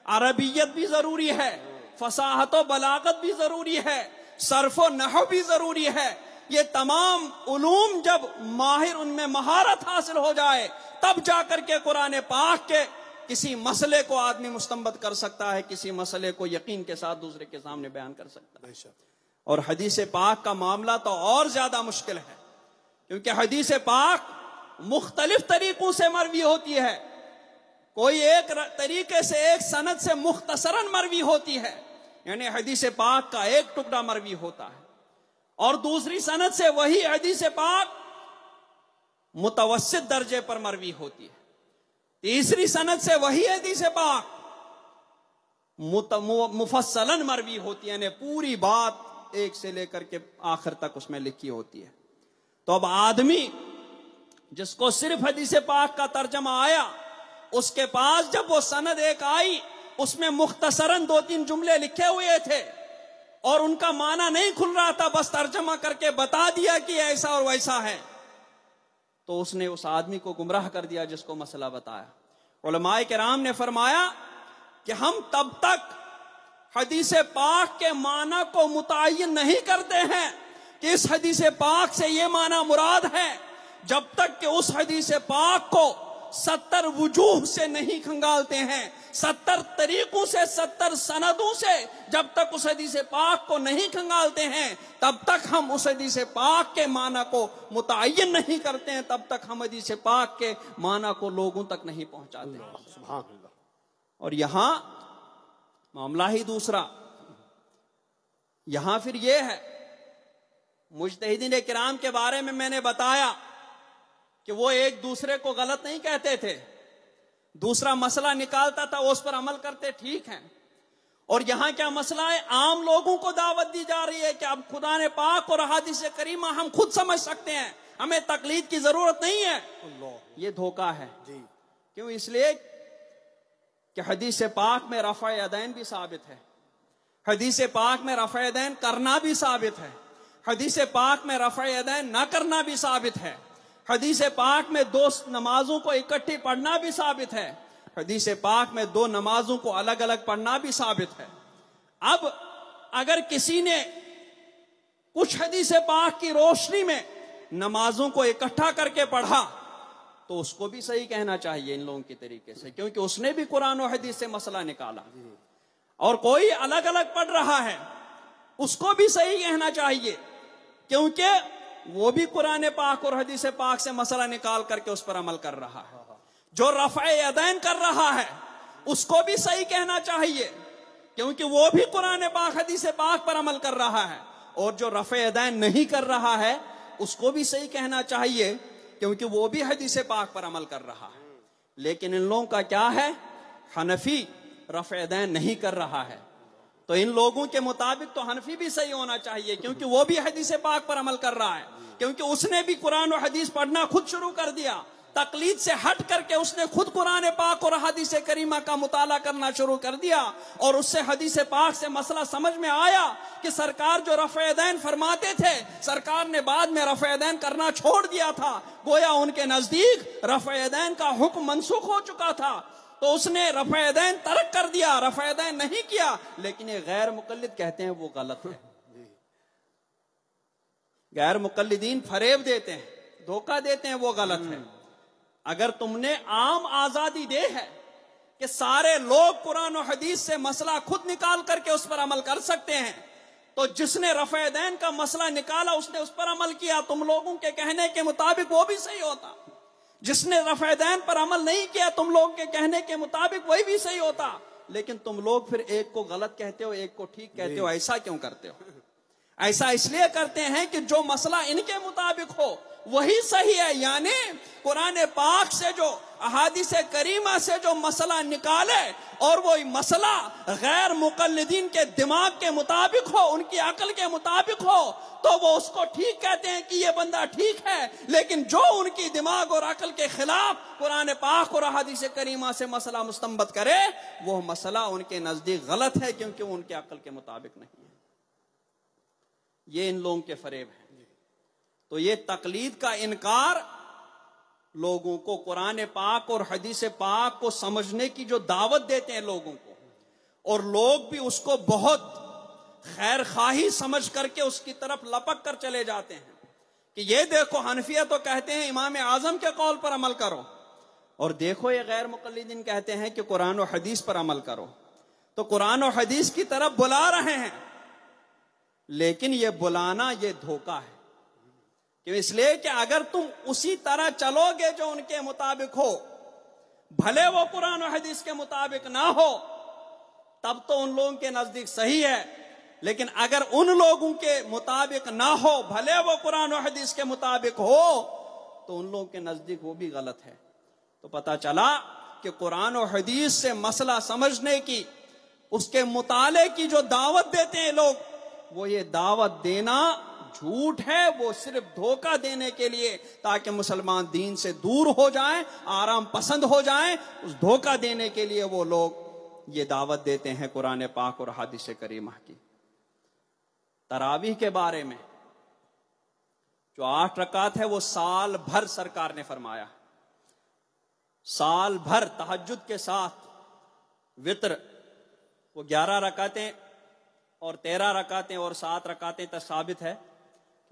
عربیت بھی ضروری ہے، فصاحت و بلاغت بھی ضروری ہے، صرف و نحو بھی ضروری ہے۔ یہ تمام علوم جب ماہر ان میں مہارت حاصل ہو جائے تب جا کر کے قرآن پاک کے کسی مسئلے کو آدمی مستنبط کر سکتا ہے، کسی مسئلے کو یقین کے ساتھ دوسرے کے سامنے بیان کر سکتا ہے۔ اور حدیث پاک کا معاملہ تو اور زیادہ مشکل ہے، کیونکہ حدیث پاک مختلف طریقوں سے مروی ہوتی ہے، کوئی ایک طریقے سے ایک سند سے مختصراً مروی ہوتی ہے، یعنی حدیث پاک کا ایک ٹکڑا مروی ہوتا ہے، اور دوسری سند سے وہی حدیث پاک متوسط درجے پر مروی ہوتی ہے، تیسری سند سے وہی حدیث پاک مفصلاً مروی ہوتی ہے، یعنی پوری بات ایک سے لے کر کے آخر تک اس میں لکھی ہوتی ہے۔ تو اب آدمی جس کو صرف حدیث پاک کا ترجمہ آیا، اس کے پاس جب وہ سند ایک آئی، اس میں مختصراً 2-3 جملے لکھے ہوئے تھے اور ان کا معنی نہیں کھل رہا تھا، بس ترجمہ کر کے بتا دیا کہ ایسا اور ویسا ہے، تو اس نے اس آدمی کو گمراہ کر دیا جس کو مسئلہ بتایا۔ علماء کرام نے فرمایا کہ ہم تب تک حدیث پاک کے معنی کو متعین نہیں کرتے ہیں کہ اس حدیث پاک سے یہ معنی مراد ہے، جب تک کہ اس حدیث پاک کو 70 وجوہ سے نہیں کھنگالتے ہیں، 70 طریقوں سے، 70 سندوں سے جب تک اس حدیث پاک کو نہیں کھنگالتے ہیں، تب تک ہم اس حدیث پاک کے معنی کو متعین نہیں کرتے ہیں، تب تک ہم حدیث پاک کے معنی کو لوگوں تک نہیں پہنچاتے۔ سبحان اللہ۔ اور یہاں معاملہ ہی دوسرا، یہاں پھر یہ ہے، مجتہدین کرام کے بارے میں نے بتایا کہ وہ ایک دوسرے کو غلط نہیں کہتے تھے، دوسرا مسئلہ نکالتا تھا اس پر عمل کرتے، ٹھیک ہے۔ اور یہاں کیا مسئلہ ہے؟ عام لوگوں کو دعوت دی جا رہی ہے کہ اب خدا نے پاک اور احادیث کریمہ ہم خود سمجھ سکتے ہیں، ہمیں تقلید کی ضرورت نہیں ہے۔ یہ دھوکہ ہے۔ کیوں؟ اس لیے کہ حدیث پاک میں رفع یدین بھی ثابت ہے، حدیث پاک میں رفع یدین کرنا بھی ثابت ہے، حدیث پاک میں رفع یدین نہ کرنا بھی ثابت ہے، حدیث پاک میں 2 نمازوں کو اکٹھی پڑھنا بھی ثابت ہے، حدیث پاک میں 2 نمازوں کو الگ الگ پڑھنا بھی ثابت ہے۔ اب اگر کسی نے کچھ حدیث پاک کی روشنی میں نمازوں کو اکٹھا کر کے پڑھا تو اس کو بھی صحیح کہنا چاہیے ان لوگوں کے طریقے سے، کیونکہ اس نے بھی قرآن و حدیث سے مسئلہ نکالا۔ اور کوئی الگ الگ پڑھ رہا ہے، اس کو بھی صحیح کہنا چاہیے، کیونکہ وہ بھی قرآن پاک اور حدیث پاک سے مسئلہ نکال کر کے اس پر عمل کر رہا ہے۔ جو رفع یدین کر رہا ہے اس کو بھی صحیح کہنا چاہیے، کیونکہ وہ بھی قرآن پاک حدیث پاک پر عمل کر رہا ہے، اور جو رفع یدین نہیں کر رہا ہے اس کو بھی صحیح کہنا چاہیے، کیونکہ وہ بھی حدیث پاک پر عمل کر رہا ہے۔ لیکن ان لوگوں کا کیا ہے؟ حنفی رفع یدین نہیں کر رہا ہے، تو ان لوگوں کے مطابق تو حنفی بھی صحیح ہونا چاہیے، کیونکہ وہ بھی حدیث پاک پر عمل کر رہا ہے، کیونکہ اس نے بھی قرآن و حدیث پڑھنا خود شروع کر دیا، تقلید سے ہٹ کر کے اس نے خود قرآن پاک اور حدیث کریمہ کا مطالعہ کرنا شروع کر دیا، اور اس سے حدیث پاک سے مسئلہ سمجھ میں آیا کہ سرکار جو رفع یدین فرماتے تھے، سرکار نے بعد میں رفع یدین کرنا چھوڑ دیا تھا، گویا ان کے نزدیک رفع یدین کا حکم منسوخ ہو چکا تھا، تو اس نے رفع یدین ترک کر دیا، رفع یدین نہیں کیا۔ لیکن یہ غیر مقلد کہتے ہیں وہ غلط ہے۔ غیر مقلدین فریب دیتے ہیں، دھوکہ دیتے ہیں، وہ غلط ہے۔ اگر تم نے عام آزادی دے ہے کہ سارے لوگ قرآن و حدیث سے مسئلہ خود نکال کر کے اس پر عمل کر سکتے ہیں، تو جس نے رفع یدین کا مسئلہ نکالا اس نے اس پر عمل کیا، تم لوگوں کے کہنے کے مطابق وہ بھی صحیح ہوتا۔ جس نے رفع یدین پر عمل نہیں کیا تم لوگ کے کہنے کے مطابق وہی بھی صحیح ہوتا، لیکن تم لوگ پھر ایک کو غلط کہتے ہو ایک کو ٹھیک کہتے ہو، ایسا کیوں کرتے ہو؟ ایسا اس لیے کرتے ہیں کہ جو مسئلہ ان کے مطابق ہو وہی صحیح ہے، یعنی قرآن پاک سے جو احادیث کریمہ سے جو مسئلہ نکالے اور وہ مسئلہ غیر مقلدین کے دماغ کے مطابق ہو، ان کی عقل کے مطابق ہو، تو وہ اس کو ٹھیک کہتے ہیں کہ یہ بندہ ٹھیک ہے. لیکن جو ان کی دماغ اور عقل کے خلاف قرآن پاک اور احادیث کریمہ سے مسئلہ مستنبط کرے، وہ مسئلہ ان کے نزدیک غلط ہے، کیونکہ وہ ان کے عقل کے مطابق نہیں ہے. یہ ان لوگوں کے فریب ہے. تو یہ تقلید کا انکار لوگوں کو قرآن پاک اور حدیث پاک کو سمجھنے کی جو دعوت دیتے ہیں لوگوں کو، اور لوگ بھی اس کو بہت خیر خواہی سمجھ کر کے اس کی طرف لپک کر چلے جاتے ہیں کہ یہ دیکھو حنفیہ تو کہتے ہیں امام اعظم کے قول پر عمل کرو، اور دیکھو یہ غیر مقلدین کہتے ہیں کہ قرآن و حدیث پر عمل کرو. تو قرآن و حدیث کی طرف بلا رہے ہیں، لیکن یہ بلانا یہ دھوکہ ہے. کہ اس لیے کہ اگر تم اسی طرح چلو گے جو ان کے مطابق ہو، بھلے وہ قرآن و حدیث کے مطابق نہ ہو، تب تو ان لوگوں کے نزدیک صحیح ہے. لیکن اگر ان لوگوں کے مطابق نہ ہو، بھلے وہ قرآن و حدیث کے مطابق ہو، تو ان لوگوں کے نزدیک وہ بھی غلط ہے. تو پتہ چلا کہ قرآن و حدیث سے مسئلہ سمجھنے کی، اس کے مطالعے کی جو دعوت دیتے ہیں لوگ، وہ یہ دعوت دینا جھوٹ ہے. وہ صرف دھوکہ دینے کے لیے، تاکہ مسلمان دین سے دور ہو جائیں، آرام پسند ہو جائیں، اس دھوکہ دینے کے لیے وہ لوگ یہ دعوت دیتے ہیں قرآن پاک اور حدیث کریمہ کی. تراویح کے بارے میں جو 8 رکعت ہے وہ سال بھر سرکار نے فرمایا، سال بھر تہجد کے ساتھ وطر وہ 11 رکعتیں اور 13 رکعتیں اور 7 رکعتیں تک ثابت ہے.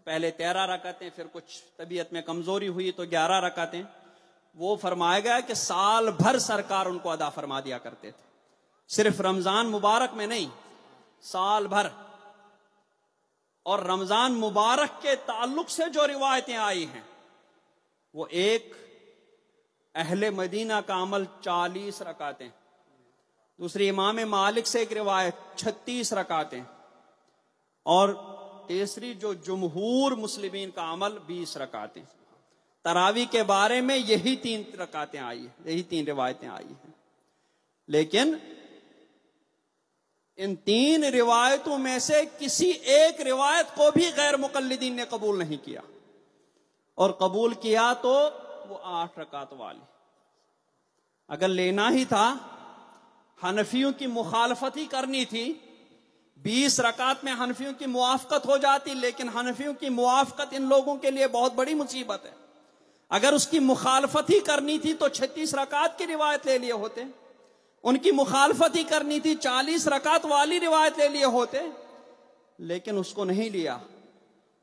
پہلے 13 رکعتیں، پھر کچھ طبیعت میں کمزوری ہوئی تو 11 رکعتیں. وہ فرمایا گیا کہ سال بھر سرکار ان کو ادا فرما دیا کرتے تھے، صرف رمضان مبارک میں نہیں، سال بھر. اور رمضان مبارک کے تعلق سے جو روایتیں آئی ہیں، وہ ایک اہل مدینہ کا عمل 40 رکعتیں، دوسری امام مالک سے ایک روایت 36 رکعتیں، اور تیسری جو جمہور مسلمین کا عمل 20 رکعتیں. تراویح کے بارے میں یہی 3 رکعتیں آئی ہیں، یہی 3 روایتیں آئی ہیں. لیکن ان 3 روایتوں میں سے کسی ایک روایت کو بھی غیر مقلدین نے قبول نہیں کیا، اور قبول کیا تو وہ 8 رکعت والی. اگر لینا ہی تھا، حنفیوں کی مخالفت ہی کرنی تھی، 20 رکعت میں حنفیوں کی موافقت ہو جاتی. لیکن حنفیوں کی موافقت ان لوگوں کے لیے بہت بڑی مصیبت ہے. اگر اس کی مخالفت ہی کرنی تھی تو 36 رکعت کی روایت لے لیے ہوتے. ان کی مخالفت ہی کرنی تھی 40 رکعت والی روایت لے لیے ہوتے. لیکن اس کو نہیں لیا.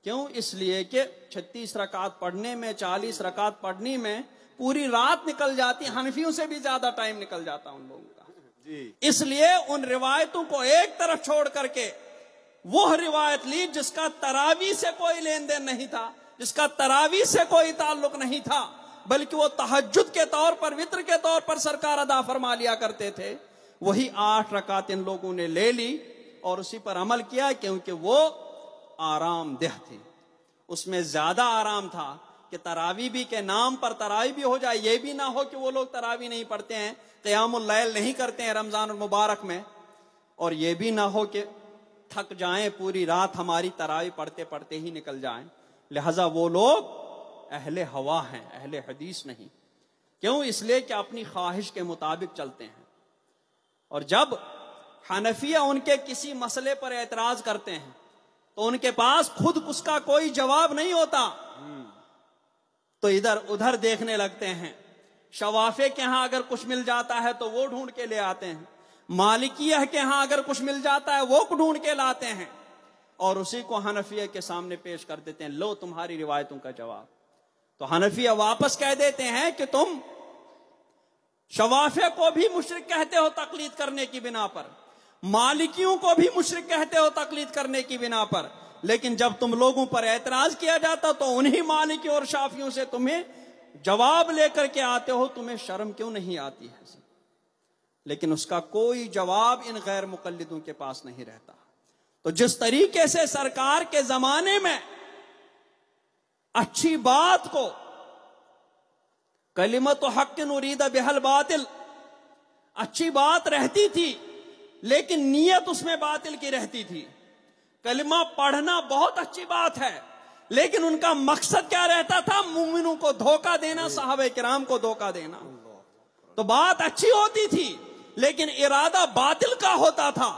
کیوں؟ اس لیے کہ 36 رکعت پڑھنے میں، 40 رکعت پڑھنے میں پوری رات نکل جاتی. حنفیوں سے بھی زیادہ ٹائم نکل جاتا ان لوگوں کا. اس لیے ان روایتوں کو ایک طرف چھوڑ کر کے وہ روایت لی جس کا تراویح سے کوئی لین دین نہیں تھا، جس کا تراویح سے کوئی تعلق نہیں تھا، بلکہ وہ تہجد کے طور پر، وطر کے طور پر سرکار ادا فرما لیا کرتے تھے. وہی 8 رکعت ان لوگوں نے لے لی اور اسی پر عمل کیا، کیونکہ وہ آرام دہ تھی. اس میں زیادہ آرام تھا کہ تراویح بھی کے نام پر تراویح بھی ہو جائے. یہ بھی نہ ہو کہ وہ لوگ تراویح نہیں پڑھتے ہیں، قیام اللیل نہیں کرتے ہیں رمضان المبارک میں، اور یہ بھی نہ ہو کہ تھک جائیں، پوری رات ہماری تراویح پڑھتے پڑھتے ہی نکل جائیں. لہذا وہ لوگ اہل ہوا ہیں، اہل حدیث نہیں. کیوں؟ اس لیے کہ اپنی خواہش کے مطابق چلتے ہیں. اور جب حنفیہ ان کے کسی مسئلے پر اعتراض کرتے ہیں تو ان کے پاس خود اس کا کوئی جواب نہیں ہوتا، تو ادھر ادھر دیکھنے لگتے ہیں. شوافے کے ہاں اگر کچھ مل جاتا ہے تو وہ ڈھونڈ کے لے آتے ہیں، مالکیہ کے ہاں اگر کچھ مل جاتا ہے وہ ڈھونڈ کے لاتے ہیں، اور اسی کو حنفیہ کے سامنے پیش کر دیتے ہیں. لو تمہاری روایتوں کا جواب. تو حنفیہ واپس کہہ دیتے ہیں کہ تم شوافے کو بھی مشرک کہتے ہو تقلید کرنے کی بنا پر، مالکیوں کو بھی مشرک کہتے ہو تقلید کرنے کی بنا پر، لیکن جب تم لوگوں پر اعتراض کیا جاتا تو انہی مالکی اور شافیوں سے تمہیں جواب لے کر کے آتے ہو. تمہیں شرم کیوں نہیں آتی ہے؟ لیکن اس کا کوئی جواب ان غیر مقلدوں کے پاس نہیں رہتا. تو جس طریقے سے سرکار کے زمانے میں اچھی بات کو کلمت حق نرید بہل باطل اچھی بات رہتی تھی لیکن نیت اس میں باطل کی رہتی تھی. کلمہ پڑھنا بہت اچھی بات ہے لیکن ان کا مقصد کیا رہتا تھا؟ مومنوں کو دھوکہ دینا، صحابہ کرام کو دھوکہ دینا. تو بات اچھی ہوتی تھی لیکن ارادہ باطل کا ہوتا تھا.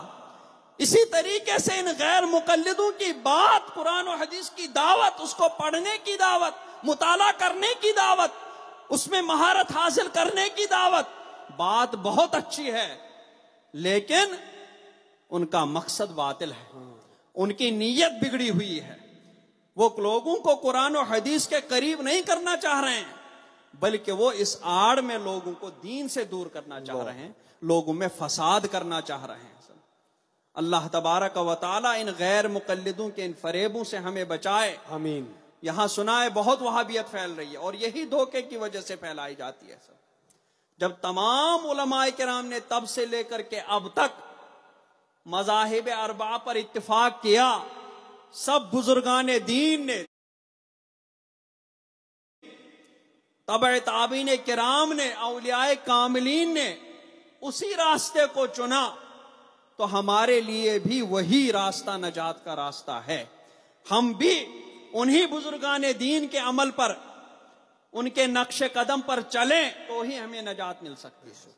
اسی طریقے سے ان غیر مقلدوں کی بات، قرآن و حدیث کی دعوت، اس کو پڑھنے کی دعوت، مطالعہ کرنے کی دعوت، اس میں مہارت حاصل کرنے کی دعوت، بات بہت اچھی ہے لیکن ان کا مقصد باطل ہے، ان کی نیت بگڑی ہوئی ہے. وہ لوگوں کو قرآن و حدیث کے قریب نہیں کرنا چاہ رہے ہیں بلکہ وہ اس آڑ میں لوگوں کو دین سے دور کرنا چاہ رہے ہیں، لوگوں میں فساد کرنا چاہ رہے ہیں. اللہ تبارک و تعالی ان غیر مقلدوں کے ان فریبوں سے ہمیں بچائے. آمین. یہاں سنا ہے بہت وہابیت پھیل رہی ہے اور یہی دھوکے کی وجہ سے پھیلائی جاتی ہے. جب تمام علماء کرام نے تب سے لے کر کے اب تک مذاہب اربعہ پر اتفاق کیا، سب بزرگان دین نے، تبع تابعین کرام نے، اولیاء کاملین نے اسی راستے کو چنا تو ہمارے لیے بھی وہی راستہ نجات کا راستہ ہے. ہم بھی انہی بزرگان دین کے عمل پر، ان کے نقش قدم پر چلیں تو ہی ہمیں نجات مل سکتی ہے.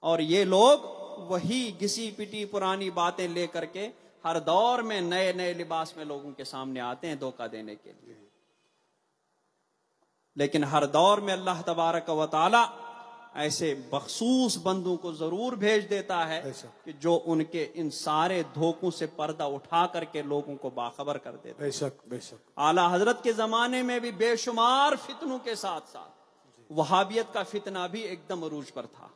اور یہ لوگ وہی گھسی پٹی پرانی باتیں لے کر کے ہر دور میں نئے نئے لباس میں لوگوں کے سامنے آتے ہیں دھوکہ دینے کے لیے. لیکن ہر دور میں اللہ تبارک و تعالی ایسے بخصوص بندوں کو ضرور بھیج دیتا ہے کہ جو ان کے ان سارے دھوکوں سے پردہ اٹھا کر کے لوگوں کو باخبر کر دیتے. بے شک بے شک. اعلیٰ حضرت کے زمانے میں بھی بے شمار فتنوں کے ساتھ ساتھ وہابیت کا فتنہ بھی ایک دم عروج پر تھا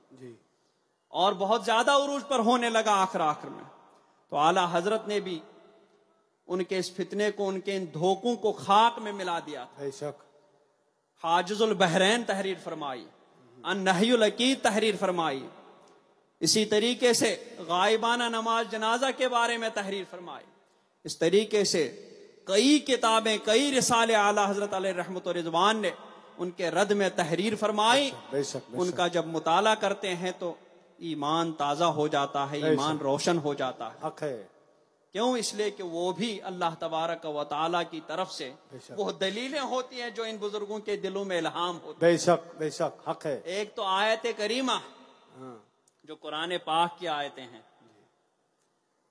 اور بہت زیادہ عروج پر ہونے لگا آخر میں. تو اعلیٰ حضرت نے بھی ان کے اس فتنے کو، ان کے ان دھوکوں کو خاک میں ملا دیا. بے شک. حاجز البحرین تحریر فرمائی، النہی العقید تحریر فرمائی، اسی طریقے سے غائبانہ نماز جنازہ کے بارے میں تحریر فرمائی. اس طریقے سے کئی کتابیں، کئی رسالے اعلیٰ حضرت علیہ رحمت و رضوان نے ان کے رد میں تحریر فرمائی. ان کا جب مطالعہ کرتے ہیں تو ایمان تازہ ہو جاتا ہے، ایمان روشن ہو جاتا ہے. حق ہے. کیوں؟ اس لیے کہ وہ بھی اللہ تبارک و تعالیٰ کی طرف سے وہ دلیلیں ہوتی ہیں جو ان بزرگوں کے دلوں میں الہام ہوتی ہیں. بے شک بے شک. حق ہے. ایک تو آیت کریمہ جو قرآن پاک کی آیتیں ہیں،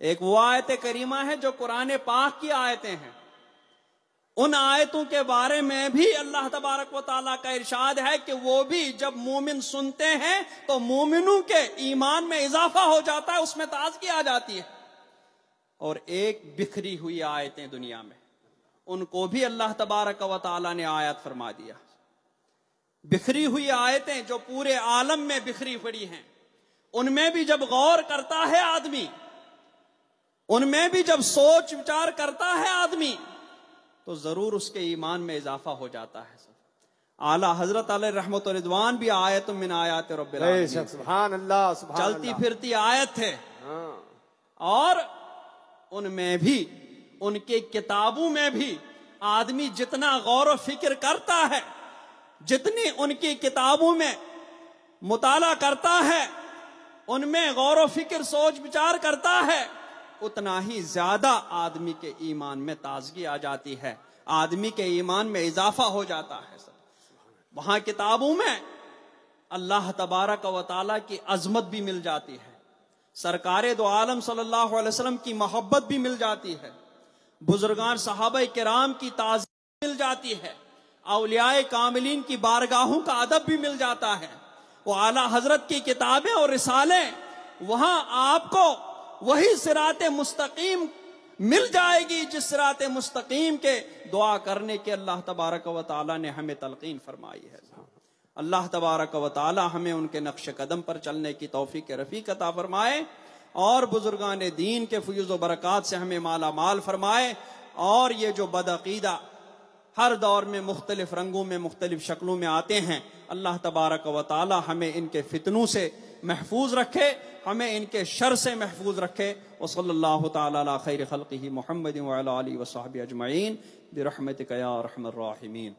ایک وہ آیت کریمہ ہے جو قرآن پاک کی آیتیں ہیں. ان آیتوں کے بارے میں بھی اللہ تبارک و تعالیٰ کا ارشاد ہے کہ وہ بھی جب مومن سنتے ہیں تو مومنوں کے ایمان میں اضافہ ہو جاتا ہے، اس میں تازگی آ جاتی ہے. اور ایک بکھری ہوئی آیتیں دنیا میں، ان کو بھی اللہ تبارک و تعالیٰ نے آیت فرما دیا. بکھری ہوئی آیتیں جو پورے عالم میں بکھری پڑی ہیں، ان میں بھی جب غور کرتا ہے آدمی، ان میں بھی جب سوچ وچار کرتا ہے آدمی تو ضرور اس کے ایمان میں اضافہ ہو جاتا ہے. اعلیٰ حضرت علیہ رحمت و رضوان بھی آیت من آیات رب العالمین، سبحان اللہ سبحان اللہ، چلتی پھرتی آیت تھے. اور ان میں بھی، ان کی کتابوں میں بھی آدمی جتنا غور و فکر کرتا ہے، جتنی ان کی کتابوں میں مطالعہ کرتا ہے، ان میں غور و فکر سوچ بچار کرتا ہے، اتنا ہی زیادہ آدمی کے ایمان میں تازگی آ جاتی ہے، آدمی کے ایمان میں اضافہ ہو جاتا ہے. وہاں کتابوں میں اللہ تبارک و تعالیٰ کی عظمت بھی مل جاتی ہے، سرکار دو عالم صلی اللہ علیہ وسلم کی محبت بھی مل جاتی ہے، بزرگان صحابہ کرام کی تعظیم مل جاتی ہے، اولیاء کاملین کی بارگاہوں کا ادب بھی مل جاتا ہے. وہ اعلیٰ حضرت کی کتابیں اور رسالے، وہاں آپ کو وہی صراط مستقیم مل جائے گی جس صراط مستقیم کے دعا کرنے کے اللہ تبارک و تعالیٰ نے ہمیں تلقین فرمائی ہے. اللہ تبارک و تعالیٰ ہمیں ان کے نقش قدم پر چلنے کی توفیق رفیق عطا فرمائے اور بزرگان دین کے فیوز و برکات سے ہمیں مالا مال فرمائے. اور یہ جو بدعقیدہ ہر دور میں مختلف رنگوں میں، مختلف شکلوں میں آتے ہیں، اللہ تبارک و تعالیٰ ہمیں ان کے فتنوں سے محفوظ رکھے، ہمیں ان کے شر سے محفوظ رکھے۔ وصلی اللہ تعالی علی خیر خلقہ محمد وعلی آلہ وصحبہ اجمعین برحمتک یا ارحم الراحمین۔